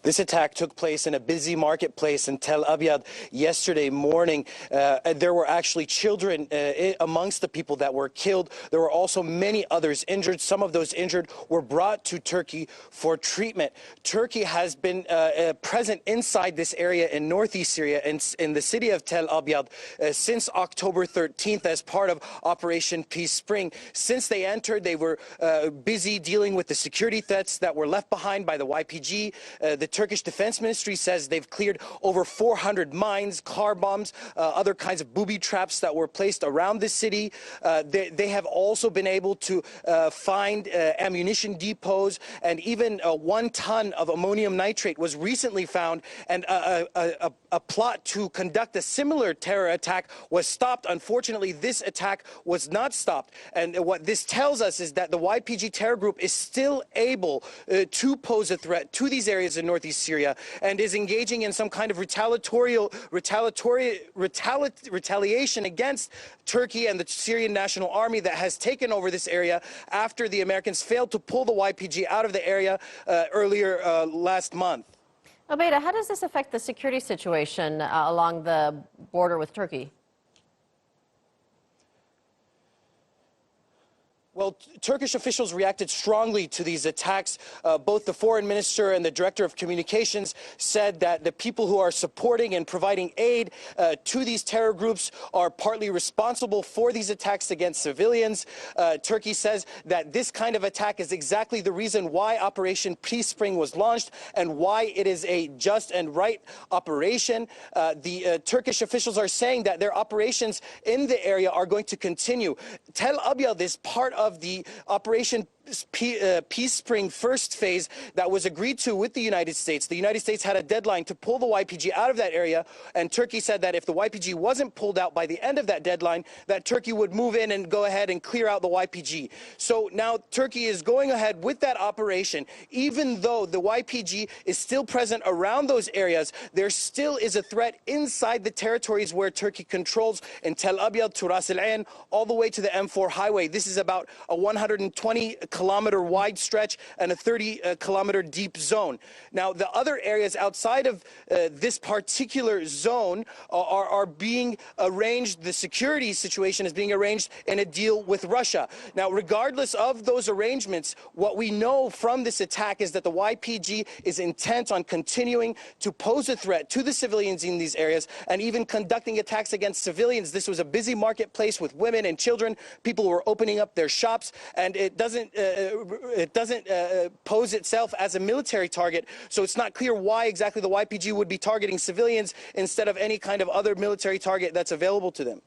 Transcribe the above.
This attack took place in a busy marketplace in Tal Abyad yesterday morning. There were actually children amongst the people that were killed. There were also many others injured. Some of those injured were brought to Turkey for treatment. Turkey has been present inside this area in northeast Syria and in the city of Tal Abyad since October 13th as part of Operation Peace Spring. Since they entered, they were busy dealing with the security threats that were left behind by the YPG. The Turkish Defense Ministry says they've cleared over 400 mines, car bombs, other kinds of booby traps that were placed around the city. They have also been able to find ammunition depots, and even 1 ton of ammonium nitrate was recently found, and a plot to conduct a similar terror attack was stopped. Unfortunately, this attack was not stopped. And what this tells us is that the YPG terror group is still able to pose a threat to these areas in northeast Syria and is engaging in some kind of retaliation against Turkey and the Syrian National Army that has taken over this area after the Americans failed to pull the YPG out of the area earlier last month. Abyad, how does this affect the security situation along the border with Turkey? Well, Turkish officials reacted strongly to these attacks. Both the foreign minister and the director of communications said that the people who are supporting and providing aid to these terror groups are partly responsible for these attacks against civilians. Turkey says that this kind of attack is exactly the reason why Operation Peace Spring was launched and why it is a just and right operation. The Turkish officials are saying that their operations in the area are going to continue. Tal Abyad is part of the Operation Peace Spring first phase that was agreed to with the United States. The United States had a deadline to pull the YPG out of that area, and Turkey said that if the YPG wasn't pulled out by the end of that deadline, that Turkey would move in and go ahead and clear out the YPG. So now Turkey is going ahead with that operation. Even though the YPG is still present around those areas, there still is a threat inside the territories where Turkey controls, in Tal Abyad to Ras Al Ain, all the way to the M4 highway. This is about a 120-kilometer wide stretch and a 30-kilometer deep zone. Now, the other areas outside of this particular zone are being arranged. The security situation is being arranged in a deal with Russia. Now, regardless of those arrangements, what we know from this attack is that the YPG is intent on continuing to pose a threat to the civilians in these areas and even conducting attacks against civilians. This was a busy marketplace with women and children. People were opening up their shops, and it doesn't pose itself as a military target, so it's not clear why exactly the YPG would be targeting civilians instead of any kind of other military target that's available to them.